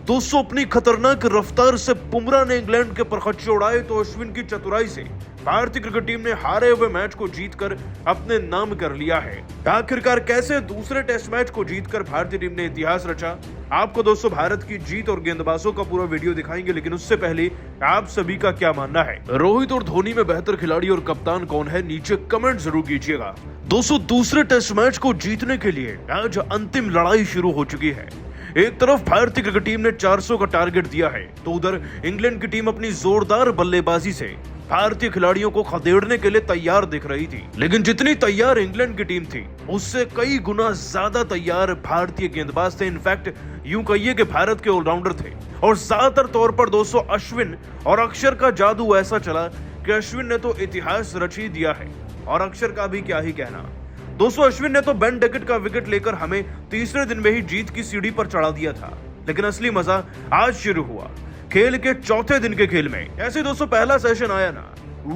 दोस्तों अपनी खतरनाक रफ्तार से बुमराह ने इंग्लैंड के परखच्चे उड़ाए तो अश्विन की चतुराई से भारतीय क्रिकेट टीम ने हारे हुए मैच को जीतकर अपने नाम कर लिया है। आखिरकार कैसे दूसरे टेस्ट मैच को जीतकर भारतीय टीम ने इतिहास रचा, आपको दोस्तों भारत की जीत और गेंदबाजों का पूरा वीडियो दिखाएंगे, लेकिन उससे पहले आप सभी का क्या मानना है, रोहित और धोनी में बेहतर खिलाड़ी और कप्तान कौन है, नीचे कमेंट जरूर कीजिएगा। दोस्तों दूसरे टेस्ट मैच को जीतने के लिए आज अंतिम लड़ाई शुरू हो चुकी है। एक तरफ भारतीय क्रिकेट टीम ने 400 का टारगेट दिया है तो उधर इंग्लैंड की टीम अपनी जोरदार बल्लेबाजी से भारतीय खिलाड़ियों को खदेड़ने के लिए तैयार दिख रही थी। लेकिन जितनी तैयार इंग्लैंड की टीम थी उससे कई गुना ज्यादा तैयार भारतीय गेंदबाज थे। इनफैक्ट यूं कहिए कि भारत के ऑलराउंडर थे और ज्यादातर तौर पर दोस्तों अश्विन और अक्षर का जादू ऐसा चला कि अश्विन ने तो इतिहास रच ही दिया है और अक्षर का भी क्या ही कहना। दोस्तों अश्विन ने तो बेन डकेट का विकेट लेकर हमें तीसरे दिन में ही जीत की सीढ़ी पर चढ़ा दिया था, लेकिन असली मजा आज शुरू हुआ खेल के चौथे दिन के खेल में। ऐसे दोस्तों पहला सेशन आया ना,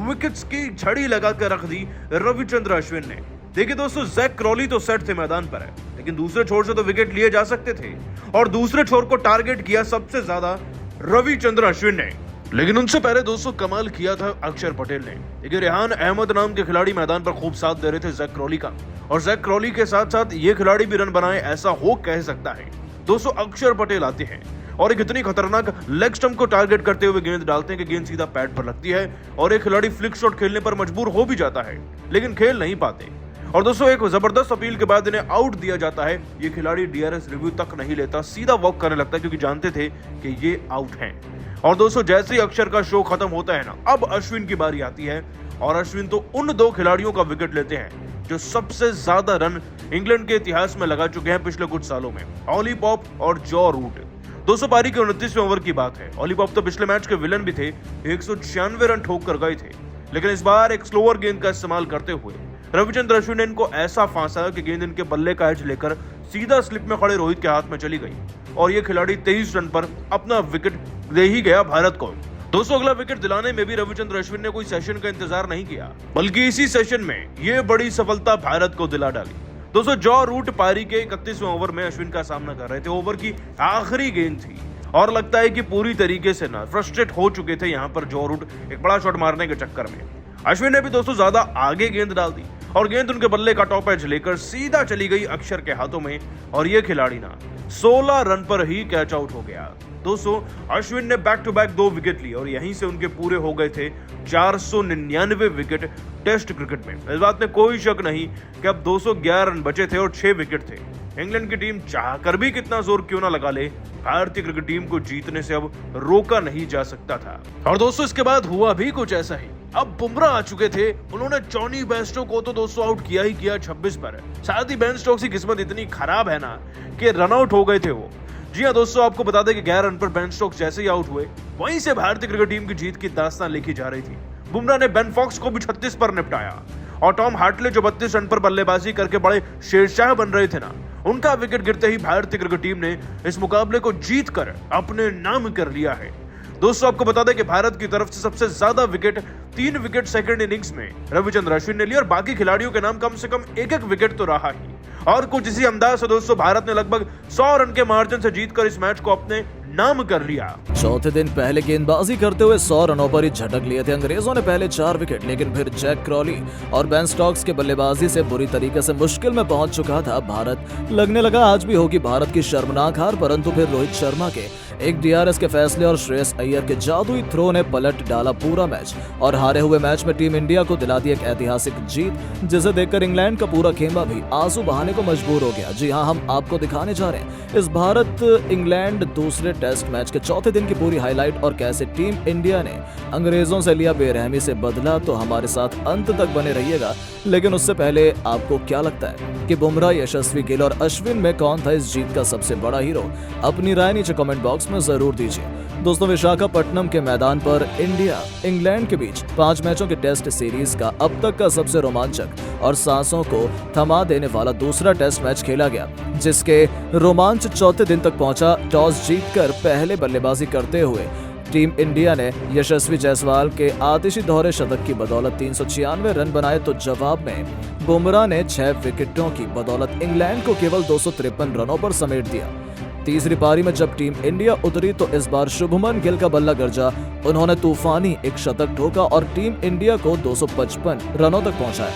विकेट्स की झड़ी लगा कर रख दी रविचंद्र अश्विन ने। देखिए दोस्तों जैक क्रॉली तो सेट थे मैदान पर है, लेकिन दूसरे छोर से तो विकेट लिए जा सकते थे और दूसरे छोर को टारगेट किया सबसे ज्यादा रविचंद्र अश्विन ने। लेकिन उनसे पहले दोस्तों कमाल किया था अक्षर पटेल ने। देखिए रेहान अहमद नाम के खिलाड़ी मैदान पर खूब साथ दे रहे थे जैक क्रॉली का, और जैक क्रॉली के साथ साथ ये खिलाड़ी भी रन बनाए ऐसा हो कह सकता है। दोस्तों अक्षर पटेल आते हैं और एक इतनी खतरनाक लेग स्टंप को टारगेट करते हुए गेंद डालते हैं कि गेंद सीधा पैड पर लगती है और एक खिलाड़ी फ्लिक शॉट खेलने पर मजबूर हो भी जाता है, लेकिन खेल नहीं पाते। और दोस्तों एक जबरदस्त अपील के बाद इन्हें आउट दिया जाता है। ये खिलाड़ी डीआरएस रिव्यू तक नहीं लेता, सीधा वॉक करने लगता है क्योंकि जानते थे कि ये आउट हैं। और दोस्तों जैसे ही अक्षर का शो खत्म होता है ना, अब अश्विन की बारी आती है और अश्विन तो उन दो खिलाड़ियों का विकेट लेते हैं जो सबसे ज्यादा रन इंग्लैंड के इतिहास में लगा चुके हैं पिछले कुछ सालों में, ऑली पॉप और जॉ रूट। दोस्तों पारी के 29वें ओवर की बात है। ऑली पॉप तो पिछले मैच के विलन भी थे, 196 रन ठोक कर गए थे, लेकिन इस बार एक स्लोअर गेंद का इस्तेमाल करते हुए रविचंद्र अश्विन ने इनको ऐसा फांसा कि गेंद इनके बल्ले का एज लेकर सीधा स्लिप में खड़े रोहित के हाथ में चली गई और ये खिलाड़ी 23 रन पर अपना विकेट दे ही गया भारत को। दोस्तों अगला विकेट दिलाने में भी रविचंद्र अश्विन ने कोई सेशन का इंतजार नहीं किया, बल्कि इसी सेशन में ये बड़ी सफलता भारत को दिला डाली। दोस्तों जॉ रूट पारी के 31वें ओवर में अश्विन का सामना कर रहे थे। ओवर की आखिरी गेंद थी और लगता है कि पूरी तरीके से ना फ्रस्ट्रेट हो चुके थे यहाँ पर जॉ रूट एक बड़ा शॉट मारने के चक्कर में। अश्विन ने भी दोस्तों ज्यादा आगे गेंद डाल दी और गेंद उनके बल्ले का टॉप एज लेकर सीधा चली गई अक्षर के हाथों में और ये खिलाड़ी ना 16 रन पर ही कैच आउट हो गया। दोस्तों अश्विन ने बैक टू बैक 2 विकेट लिए और यहीं से उनके पूरे हो गए थे 499 विकेट टेस्ट क्रिकेट में। इस बात में कोई शक नहीं कि अब 211 रन बचे थे और 6 विकेट थे। इंग्लैंड की टीम चाहकर भी कितना जोर क्यों ना लगा ले, भारतीय क्रिकेट टीम को जीतने से अब रोका नहीं जा सकता था। और दोस्तों इसके बाद हुआ भी कुछ ऐसा ही। अब बुमराह आ चुके थे, उन्होंने जॉनी बेयरस्टो को तो दोस्तों आउट किया ही किया 26 पर। साथ ही बेन स्टोक्स की किस्मत इतनी खराब है ना कि रन आउट हो गए थे वो। जी हाँ दोस्तों आपको बता दें कि 11 रन पर बेन स्टोक्स जैसे ही आउट हुए वहीं से भारतीय क्रिकेट टीम की जीत की दास्तान लिखी जा रही थी। बुमराह ने बेन फॉक्स को भी 36 पर निपटाया और टॉम हार्टले जो 32 रन पर बल्लेबाजी करके बड़े शेरशाह बन रहे थे ना, उनका विकेट गिरते ही भारतीय क्रिकेट टीम ने इस मुकाबले को जीत कर अपने नाम कर लिया है। दोस्तों आपको बता दें कि भारत की तरफ से सबसे ज्यादा विकेट 3 विकेट सेकंड इनिंग्स में रविचंद्र अश्विन ने लिया और बाकी खिलाड़ियों के नाम कम से कम एक विकेट तो रहा ही। और कुछ इसी अंदाज से दोस्तों भारत ने लगभग 100 रन के मार्जिन से जीतकर इस मैच को अपने नाम कर लिया। चौथे दिन पहले गेंदबाजी करते हुए 100 रनों पर ही झटक लिए थे अंग्रेजों ने पहले 4 विकेट, लेकिन फिर जैक क्रॉली और बेन स्टोक्स के बल्लेबाजी से बुरी तरीके से मुश्किल में पहुंच चुका था भारत। लगने लगा आज भी होगी भारत की शर्मनाक हार, परंतु फिर रोहित शर्मा के एक डीआरएस के फैसले और श्रेयस अय्यर के जादुई थ्रो ने पलट डाला पूरा मैच और हारे हुए मैच में टीम इंडिया को दिला दी एक ऐतिहासिक जीत, जिसे देखकर इंग्लैंड का पूरा खेमा भी आंसू बहाने को मजबूर हो गया। जी हाँ, हम आपको दिखाने जा रहे हैं इस भारत इंग्लैंड दूसरे टेस्ट मैच के चौथे दिन की पूरी हाईलाइट और कैसे टीम इंडिया ने अंग्रेजों से लिया बेरहमी से बदला। तो हमारे साथ अंत तक बने रहिएगा। लेकिन उससे पहले आपको क्या लगता है कि बुमराह, यशस्वी गिल और अश्विन में कौन था इस जीत का सबसे बड़ा हीरो? अपनी राय नीचे कमेंट बॉक्स में जरूर दीजिए। दोस्तों विशाखापट्टनम के मैदान पर इंडिया इंग्लैंड के बीच 5 मैचों के टेस्ट सीरीज का अब तक का सबसे रोमांचक और सांसों को थमा देने वाला दूसरा टेस्ट मैच खेला गया, जिसके रोमांच चौथे दिन तक पहुंचा। टॉस जीतकर पहले बल्लेबाजी करते हुए टीम इंडिया ने यशस्वी जायसवाल के आतिशी दोहरे शतक की बदौलत 396 रन बनाए, तो जवाब में बुमराह ने 6 विकेटों की बदौलत इंग्लैंड को केवल 253 रनों पर समेट दिया। तीसरी पारी में जब टीम इंडिया उतरी तो इस बार शुभमन गिल का बल्ला गरजा। उन्होंने तूफानी एक शतक ठोका और टीम इंडिया को 255 रनों तक पहुंचाया।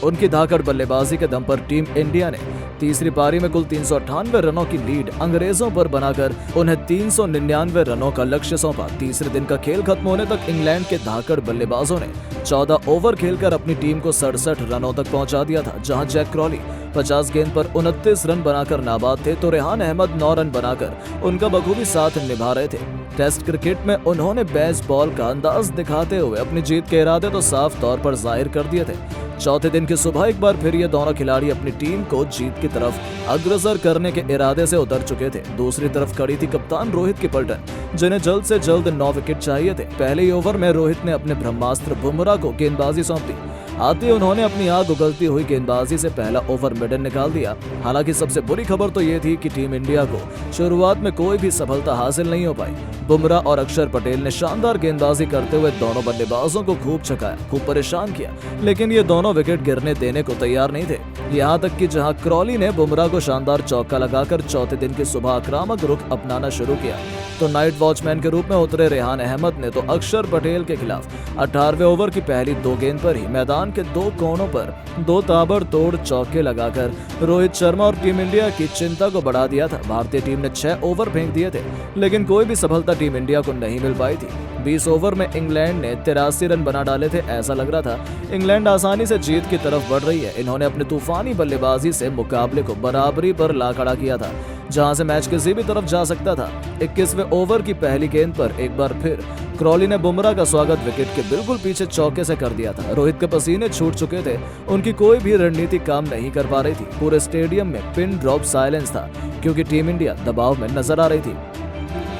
उनकी धाकड़ बल्लेबाजी के दम पर टीम इंडिया ने तीसरी पारी में कुल 398 रनों की लीड अंग्रेजों पर बनाकर उन्हें 399 रनों का लक्ष्य सौंपा। तीसरे दिन का खेल खत्म होने तक इंग्लैंड के धाकड़ बल्लेबाजों ने 14 ओवर खेलकर अपनी टीम को 67 रनों तक पहुंचा दिया था। जहां जैक क्रॉली 50 गेंद पर 29 रन बनाकर नाबाद थे तो रेहान अहमद 9 रन बनाकर उनका बखूबी साथ निभा रहे थे। टेस्ट क्रिकेट में उन्होंने बेसबॉल का अंदाज दिखाते हुए अपनी जीत के इरादे तो साफ तौर पर जाहिर कर दिए थे। चौथे दिन की सुबह एक बार फिर ये दोनों खिलाड़ी अपनी टीम को जीत की तरफ अग्रसर करने के इरादे से उतर चुके थे। दूसरी तरफ खड़ी थी कप्तान रोहित की पलटन, जिन्हें जल्द से जल्द 9 विकेट चाहिए थे। पहले ही ओवर में रोहित ने अपने ब्रह्मास्त्र बुमराह को गेंदबाजी सौंप दी। आते ही उन्होंने अपनी आग उगलती हुई गेंदबाजी से पहला ओवर मिडन निकाल दिया। हालांकि सबसे बुरी खबर तो ये थी कि टीम इंडिया को शुरुआत में कोई भी सफलता हासिल नहीं हो पाई। बुमराह और अक्षर पटेल ने शानदार गेंदबाजी करते हुए दोनों बल्लेबाजों को खूब छकाया, खूब परेशान किया, लेकिन ये दोनों विकेट गिरने देने को तैयार नहीं थे। यहाँ तक कि जहाँ क्रॉली ने बुमराह को शानदार चौका लगाकर चौथे दिन की सुबह आक्रामक रुख अपनाना शुरू किया तो नाइट वॉचमैन के रूप में उतरे रेहान अहमद ने तो अक्षर पटेल के खिलाफ 18वें ओवर की पहली 2 गेंद पर ही मैदान के 2 कोनों पर 2 ताबड़तोड़ चौके लगाकर रोहित शर्मा और टीम इंडिया की चिंता को बढ़ा दिया था। भारतीय टीम ने 6 ओवर फेंक दिए थे, लेकिन कोई भी सफलता टीम इंडिया को नहीं मिल पाई थी। 20 ओवर में इंग्लैंड ने 83 रन बना डाले थे। ऐसा लग रहा था इंग्लैंड आसानी से जीत की तरफ बढ़ रही है। इन्होंने अपने तूफानी बल्लेबाजी से मुकाबले को बराबरी पर ला खड़ा किया था, जहां से मैच किसी भी तरफ जा सकता था। 21वें ओवर की पहली गेंद पर एक बार फिर क्रॉली ने बुमराह का स्वागत विकेट के बिल्कुल पीछे चौके से कर दिया था। रोहित के पसीने छूट चुके थे, उनकी कोई भी रणनीति काम नहीं कर पा रही थी। पूरे स्टेडियम में पिन ड्रॉप साइलेंस था क्योंकि टीम इंडिया दबाव में नजर आ रही थी।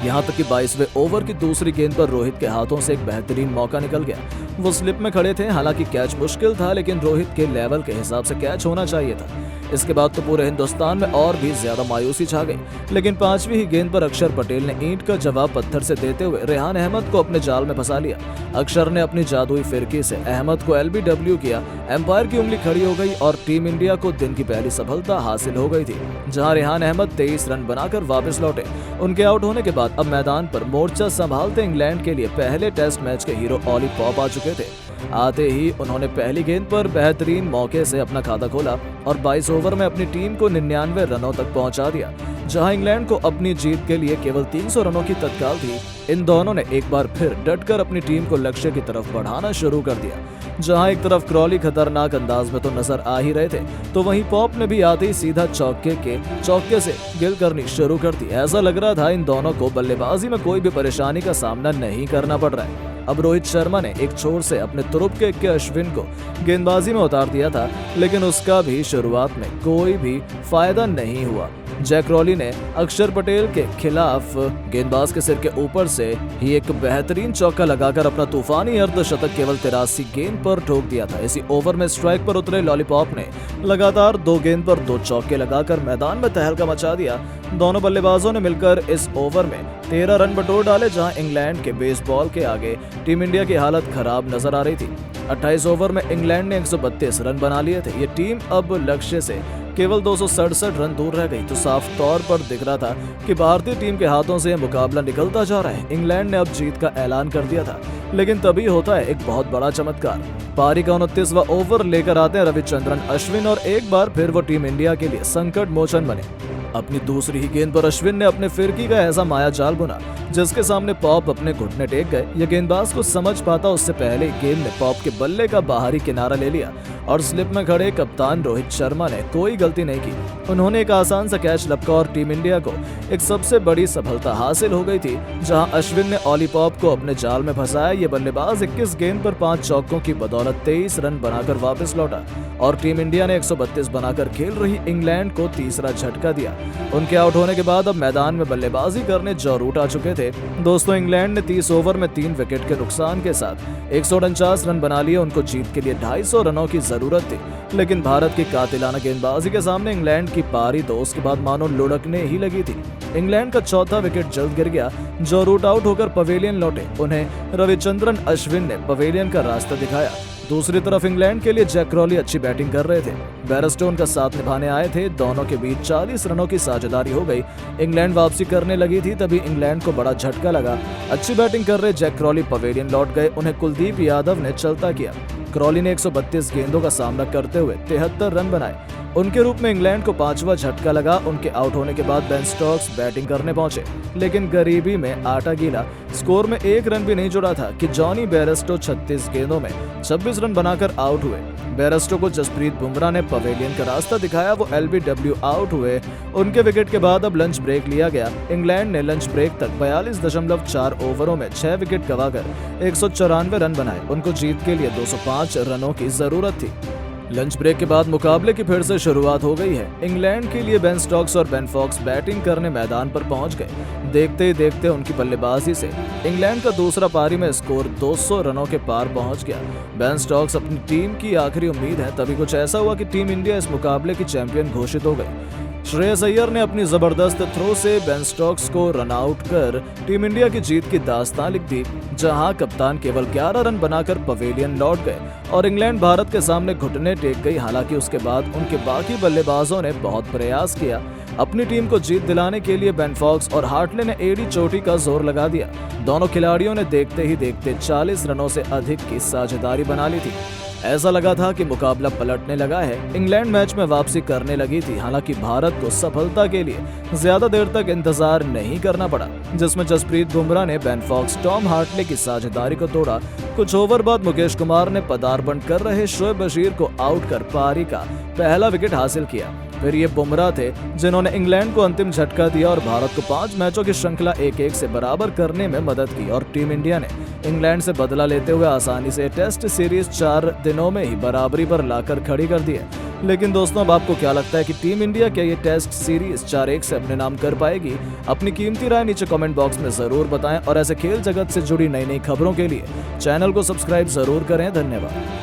यहाँ तक कि 22वें ओवर की दूसरी गेंद पर रोहित के हाथों से एक बेहतरीन मौका निकल गया। वो स्लिप में खड़े थे, हालांकि कैच मुश्किल था, लेकिन रोहित के लेवल के हिसाब से कैच होना चाहिए था। इसके बाद तो पूरे हिंदुस्तान में और भी ज्यादा मायूसी छा गई, लेकिन 5वीं ही गेंद पर अक्षर पटेल ने ईंट का जवाब पत्थर से देते हुए रेहान अहमद को अपने जाल में फंसा लिया। अक्षर ने अपनी जादुई फिरकी से अहमद को LBW किया। एम्पायर की उंगली खड़ी हो गई और टीम इंडिया को दिन की पहली सफलता हासिल हो गई थी। जहां रेहान अहमद 23 रन बनाकर वापस लौटे। उनके आउट होने के बाद अब मैदान पर मोर्चा संभालते इंग्लैंड के लिए पहले टेस्ट मैच के हीरो ऑली पॉप आ चुके थे। आते ही उन्होंने पहली गेंद पर बेहतरीन मौके से अपना खाता खोला और 22 ओवर में अपनी टीम को 99 रनों तक पहुंचा दिया। जहां इंग्लैंड को अपनी जीत के लिए केवल 300 रनों की तत्काल थी, इन दोनों ने एक बार फिर डटकर अपनी टीम को लक्ष्य की तरफ बढ़ाना शुरू कर दिया। जहां एक तरफ क्रॉली खतरनाक अंदाज में तो नजर आ ही रहे थे, तो वहीं पॉप ने भी आते ही सीधा चौके से गिल करनी शुरू कर दी। ऐसा लग रहा था इन दोनों को बल्लेबाजी में कोई भी परेशानी का सामना नहीं करना पड़ रहा है। अब रोहित शर्मा ने एक छोर से अपने तुरुप के इक्के अश्विन को गेंदबाजी में उतार दिया था, लेकिन उसका भी शुरुआत में कोई भी फायदा नहीं हुआ। जैक क्रॉली ने अक्षर पटेल के खिलाफ गेंदबाज के सिर के ऊपर से ही एक बेहतरीन चौका लगाकर अपना तूफानी अर्धशतक केवल 83 गेंद पर ठोक दिया था। इसी ओवर में स्ट्राइक पर उतरे लॉलीपॉप ने लगातार 2 गेंद पर 2 चौके लगाकर मैदान में तहलका मचा दिया। दोनों बल्लेबाजों ने मिलकर इस ओवर में 13 रन बटोर डाले, जहां इंग्लैंड के बेसबॉल के आगे टीम इंडिया की हालत खराब नजर आ रही थी। 28 ओवर में इंग्लैंड ने 132 रन बना लिए थे। ये टीम अब लक्ष्य से केवल 267 रन दूर रह गई, तो साफ तौर पर दिख रहा था कि भारतीय टीम के हाथों से मुकाबला निकलता जा रहा है। इंग्लैंड ने अब जीत का ऐलान कर दिया था, लेकिन तभी होता है एक बहुत बड़ा चमत्कार। पारी का 29वां ओवर लेकर आते हैं रविचंद्रन अश्विन और एक बार फिर वो टीम इंडिया के लिए संकट मोचन बने। अपनी दूसरी ही गेंद पर अश्विन ने अपने फिरकी का ऐसा माया जाल बुना जिसके सामने पॉप अपने घुटने टेक गए। यह गेंदबाज को समझ पाता उससे पहले गेंद ने पॉप के बल्ले का बाहरी किनारा ले लिया और स्लिप में खड़े कप्तान रोहित शर्मा ने कोई गलती नहीं की। उन्होंने एक आसान सा कैच लपका और टीम इंडिया को एक सबसे बड़ी सफलता हासिल हो गई थी, जहां अश्विन ने ऑली पॉप को अपने जाल में फंसाया। ये बल्लेबाज 21 गेंद पर 5 चौकों की बदौलत 23 रन बनाकर वापस लौटा और टीम इंडिया ने 132 बनाकर खेल रही इंग्लैंड को तीसरा झटका दिया। उनके आउट होने के बाद अब मैदान में बल्लेबाजी करने जरूर आ चुके थे। दोस्तों, इंग्लैंड ने 30 ओवर में 3 विकेट के नुकसान के साथ 149 रन बना लिए। उनको जीत के लिए 250 रनों की जरूरत थी, लेकिन भारत की कातिलाना गेंदबाजी के सामने इंग्लैंड की पारी तो उसके बाद मानो लुढ़कने ही लगी थी। इंग्लैंड का चौथा विकेट जल्द गिर गया। जो रूट आउट होकर पवेलियन लौटे, उन्हें रविचंद्रन अश्विन ने पवेलियन का रास्ता दिखाया। दूसरी तरफ इंग्लैंड के लिए जैक क्रॉली अच्छी बैटिंग कर रहे थे। बेयरस्टो उनका साथ निभाने आए थे। दोनों के बीच 40 रनों की साझेदारी हो गई। इंग्लैंड वापसी करने लगी थी, तभी इंग्लैंड को बड़ा झटका लगा। अच्छी बैटिंग कर रहे जैक क्रॉली पवेलियन लौट गए। उन्हें कुलदीप यादव ने चलता किया। क्रॉली ने 132 गेंदों का सामना करते हुए 73 रन बनाए। उनके रूप में इंग्लैंड को 5वां झटका लगा। उनके आउट होने के बाद बेन स्टोक्स बैटिंग करने पहुंचे, लेकिन गरीबी में आटा गीला। स्कोर में 1 रन भी नहीं जुड़ा था कि जॉनी बेयरस्टो 36 गेंदों में 26 रन बनाकर आउट हुए। बेयरस्टो को जसप्रीत बुमराह ने पवेलियन का रास्ता दिखाया। वो LBW आउट हुए। उनके विकेट के बाद अब लंच ब्रेक लिया गया। इंग्लैंड ने लंच ब्रेक तक 42.4 ओवरों में 6 विकेट गंवाकर 194 रन बनाए। उनको जीत के लिए 205 रनों की जरूरत थी। लंच ब्रेक के बाद मुकाबले की फिर से शुरुआत हो गई है। इंग्लैंड के लिए बेन स्टोक्स और बेन फॉक्स बैटिंग करने मैदान पर पहुंच गए। देखते ही देखते उनकी बल्लेबाजी से इंग्लैंड का दूसरा पारी में स्कोर 200 रनों के पार पहुंच गया। बेन स्टोक्स अपनी टीम की आखिरी उम्मीद है। तभी कुछ ऐसा हुआ कि टीम इंडिया इस मुकाबले की चैंपियन घोषित हो गई। श्रेयस अय्यर ने अपनी जबरदस्त थ्रो से बेन स्टोक्स को रन आउट कर टीम इंडिया की जीत की दास्तान लिख दी, जहां कप्तान केवल 11 रन बनाकर पवेलियन लौट गए और इंग्लैंड भारत के सामने घुटने टेक गई। हालांकि उसके बाद उनके बाकी बल्लेबाजों ने बहुत प्रयास किया। अपनी टीम को जीत दिलाने के लिए बेन फॉक्स और हार्टले ने एडी चोटी का जोर लगा दिया। दोनों खिलाड़ियों ने देखते ही देखते 40 रनों से अधिक की साझेदारी बना ली थी। ऐसा लगा था कि मुकाबला पलटने लगा है। इंग्लैंड मैच में वापसी करने लगी थी। हालांकि भारत को सफलता के लिए ज्यादा देर तक इंतजार नहीं करना पड़ा, जिसमें जसप्रीत बुमराह ने बेन फॉक्स, टॉम हार्टले की साझेदारी को तोड़ा। कुछ ओवर बाद मुकेश कुमार ने पदार्पण कर रहे शोएब बशीर को आउट कर पारी का पहला विकेट हासिल किया। फिर ये बुमराह थे जिन्होंने इंग्लैंड को अंतिम झटका दिया और भारत को 5 मैचों की श्रृंखला 1-1 से बराबर करने में मदद की। और टीम इंडिया ने इंग्लैंड से बदला लेते हुए आसानी से टेस्ट सीरीज 4 दिनों में ही बराबरी पर लाकर खड़ी कर दी है। लेकिन दोस्तों, अब आपको क्या लगता है कि टीम इंडिया क्या ये टेस्ट सीरीज 4-1 से अपने नाम कर पाएगी? अपनी कीमती राय नीचे कमेंट बॉक्स में जरूर बताएं और ऐसे खेल जगत से जुड़ी नई नई खबरों के लिए चैनल को सब्सक्राइब जरूर करें। धन्यवाद।